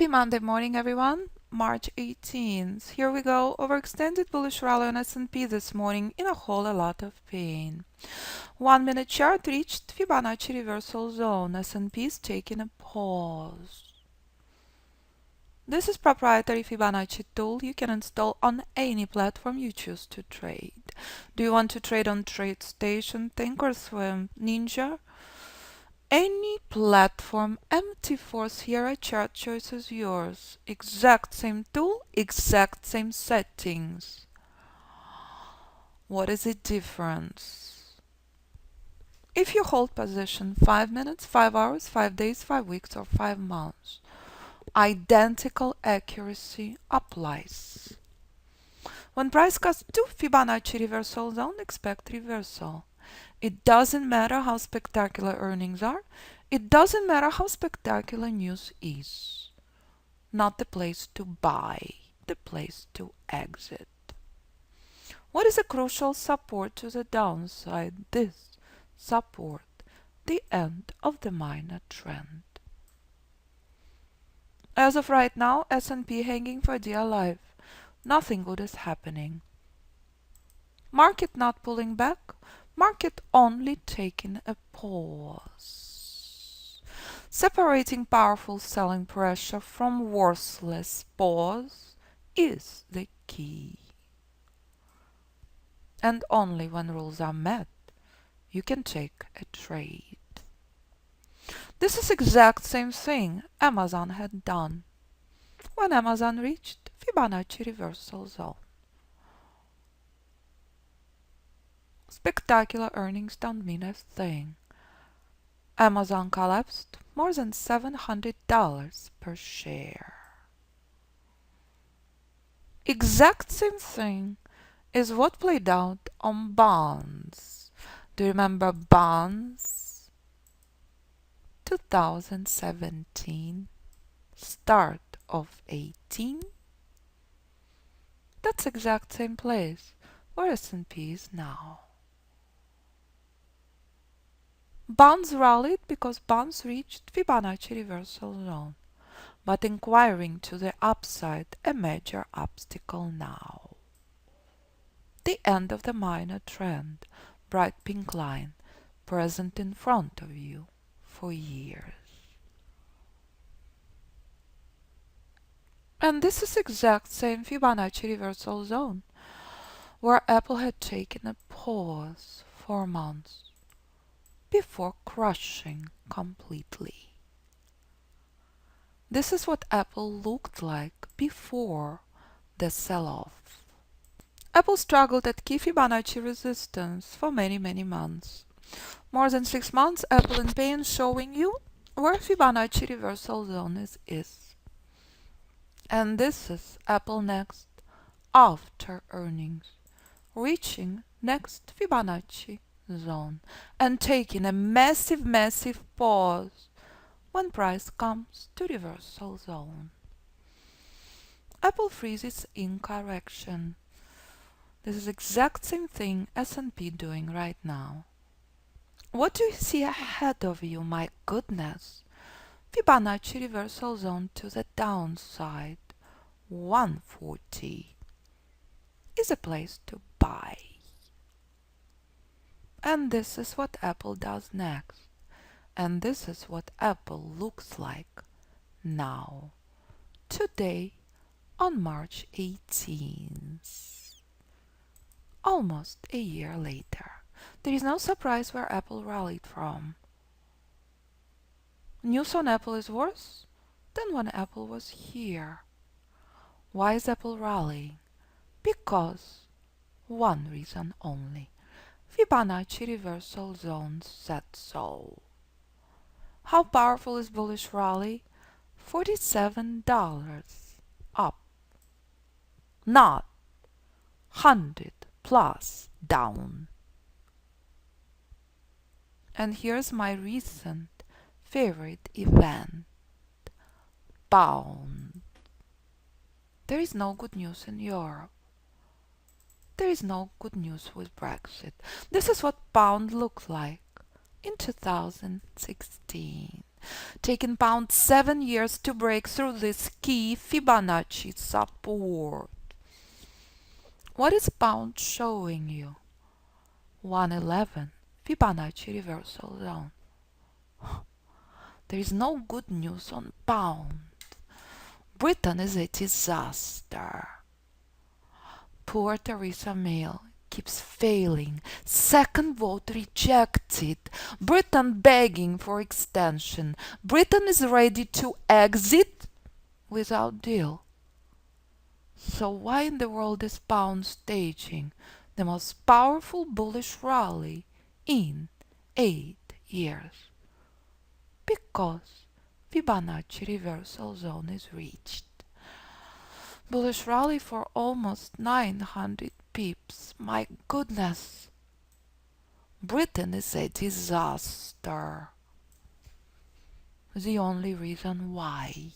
Happy Monday morning, everyone. March 18th. Here we go. Overextended bullish rally on S&P this morning in a whole lot of pain. 1 minute chart reached Fibonacci reversal zone. S&P is taking a pause. This is proprietary Fibonacci tool you can install on any platform you choose to trade. Do you want to trade on TradeStation, Thinkorswim, Ninja? Any platform, MT4 here, a chart choice is yours. Exact same tool, exact same settings. What is the difference? If you hold position 5 minutes, 5 hours, 5 days, 5 weeks, or 5 months, identical accuracy applies. When price cuts to Fibonacci reversal zone, expect reversal. It doesn't matter how spectacular earnings are. It doesn't matter how spectacular news is. Not the place to buy, the place to exit. What is a crucial support to the downside? This support, the end of the minor trend. As of right now, S&P hanging for dear life. Nothing good is happening. Market not pulling back. Market only taking a pause. Separating powerful selling pressure from worthless pause is the key. And only when rules are met, you can take a trade. This is exact same thing Amazon had done when Amazon reached Fibonacci reversal zone. Spectacular earnings don't mean a thing. Amazon collapsed more than $700 per share. Exact same thing is what played out on bonds. Do you remember bonds? 2017, start of 18. That's exact same place where S&P is now. Bonds rallied because bonds reached Fibonacci reversal zone, but inquiring to the upside, a major obstacle now. The end of the minor trend, bright pink line, present in front of you for years. And this is exact same Fibonacci reversal zone, where Apple had taken a pause for months before crushing completely. This is what Apple looked like before the sell-off. Apple struggled at key Fibonacci resistance for many months. More than 6 months, Apple in pain, showing you where Fibonacci reversal zone is. And this is Apple next after earnings, reaching next Fibonacci zone and taking a massive pause when price comes to reversal zone. Apple freezes in correction. This is exact same thing S&P doing right now. What do you see ahead of you? My goodness. Fibonacci reversal zone to the downside. 140 is a place to buy. And this is what Apple does next. And this is what Apple looks like now, today on March 18th. Almost a year later. There is no surprise where Apple rallied from. News on Apple is worse than when Apple was here. Why is Apple rallying? Because one reason only. Fibonacci reversal zone said so. How powerful is bullish rally? $47 up, not 100 plus down. And here's my recent favorite event, Pound. There is no good news in Europe. There is no good news with Brexit. This is what Pound looked like in 2016. taking pound 7 years to break through this key Fibonacci support. What is pound showing you? 111 Fibonacci reversal zone. There is no good news on pound. Britain is a disaster. Poor Theresa May keeps failing. Second vote rejected. Britain begging for extension. Britain is ready to exit without deal. So why in the world is pound staging the most powerful bullish rally in 8 years? Because Fibonacci reversal zone is reached. Bullish rally for almost 900 pips. My goodness. Britain is a disaster. The only reason why.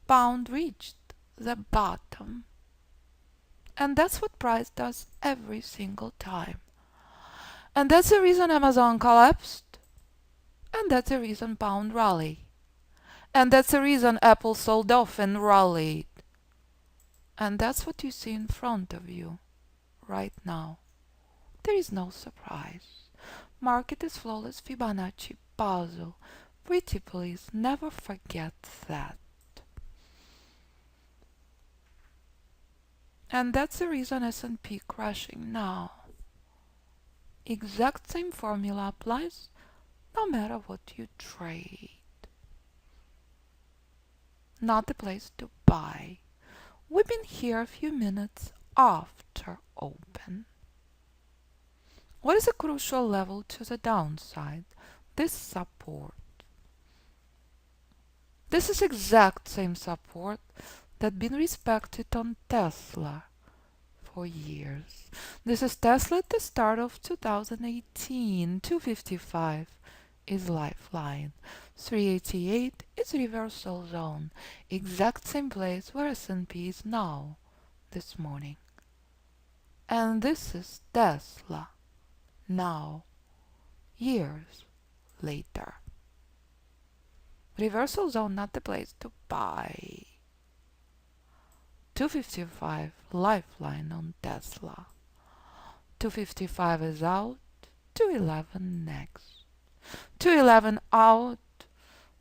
Pound reached the bottom. And that's what price does every single time. And that's the reason Amazon collapsed. And that's the reason pound rallied. And that's the reason Apple sold off and rallied. And that's what you see in front of you right now. There is no surprise. Market is flawless Fibonacci puzzle. Pretty please, never forget that. And that's the reason S&P crashing now. Exact same formula applies no matter what you trade. Not the place to buy. We've been here a few minutes after open. What is a crucial level to the downside? This support. This is exact same support that been respected on Tesla for years. This is Tesla at the start of 2018. 255 is lifeline. 388 is reversal zone. Exact same place where S&P is now this morning. And this is Tesla now, years later. Reversal zone, not the place to buy. 255 lifeline on Tesla. 255 is out. 211 next. 211 out.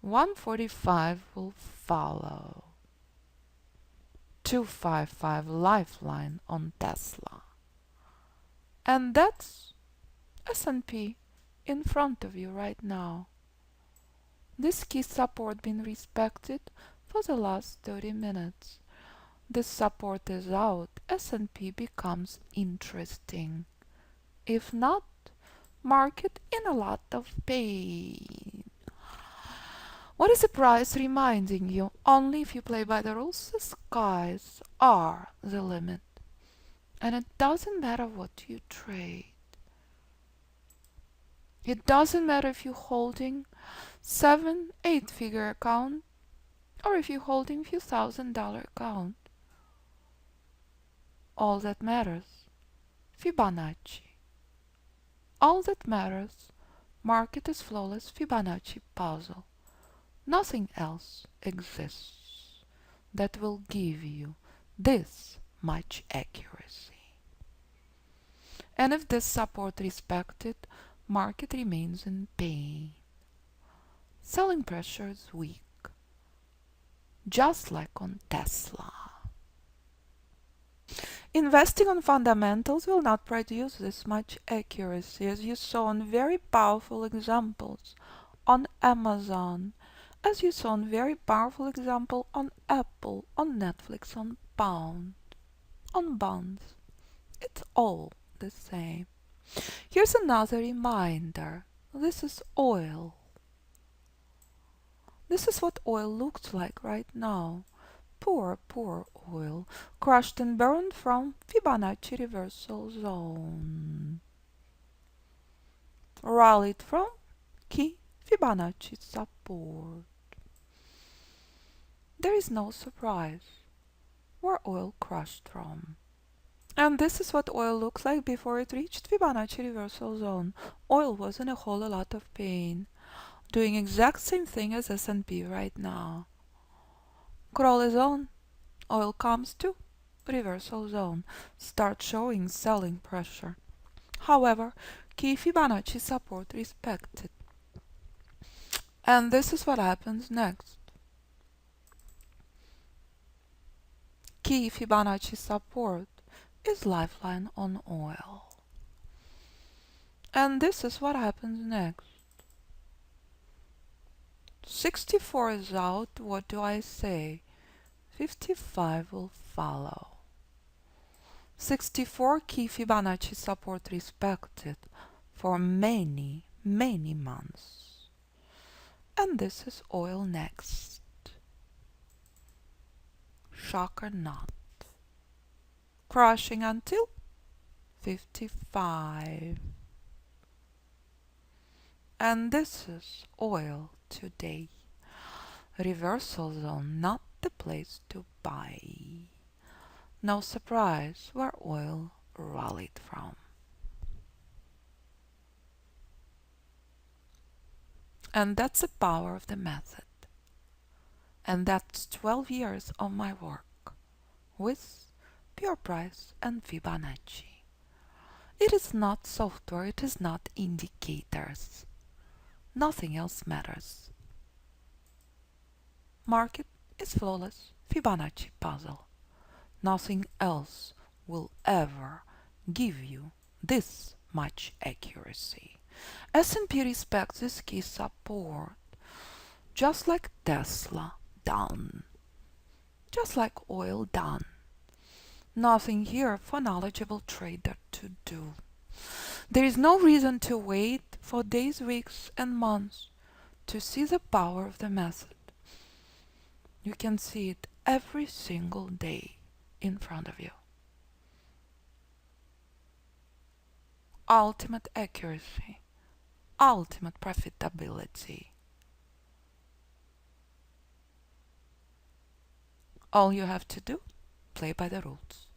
145 will follow. 255 lifeline on Tesla. And that's S&P in front of you right now. This key support been respected for the last 30 minutes. This support is out, S&P becomes interesting. If not, market in a lot of pain. What is the price reminding you? Only if you play by the rules, the skies are the limit. And it doesn't matter what you trade. It doesn't matter if you're holding 7, 8-figure account or if you're holding few $1,000 account. All that matters, Fibonacci. All that matters, market is flawless Fibonacci puzzle. Nothing else exists that will give you this much accuracy. And if this support respected, market remains in pain. Selling pressure is weak, just like on Tesla. Investing on fundamentals will not produce this much accuracy, as you saw in very powerful examples on Amazon, as you saw in very powerful example on Apple, on Netflix, on pound, on bonds. It's all the same. Here's another reminder. This is oil. This is what oil looks like right now. Poor oil, crushed and burned from Fibonacci reversal zone. Rallied from key Fibonacci support. There is no surprise where oil crushed from. And this is what oil looks like before it reached Fibonacci reversal zone. Oil was in a whole lot of pain. doing exact same thing as S&P right now. Crawl is on, oil comes to reversal zone, start showing selling pressure. However, key Fibonacci support respected. And this is what happens next. Key Fibonacci support is lifeline on oil. And this is what happens next. 64 is out, what do I say? 55 will follow. 64 key Fibonacci support respected for many, many months. And this is oil next. Shock or not. Crashing until 55. And this is oil today. Reversal zone, not the place to buy. No surprise where oil rallied from. And that's the power of the method. And that's 12 years of my work with pure price and Fibonacci. It is not software, it is not indicators. Nothing else matters. Market is flawless Fibonacci puzzle. Nothing else will ever give you this much accuracy. S&P respects this key support, just like Tesla done, just like oil done. Nothing here for knowledgeable trader to do. There is no reason to wait for days, weeks, and months to see the power of the method. You can see it every single day in front of you. Ultimate accuracy, ultimate profitability. All you have to do, play by the rules.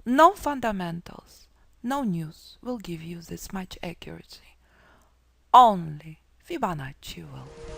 No fundamentals, no news will give you this much accuracy. Only Fibonacci will.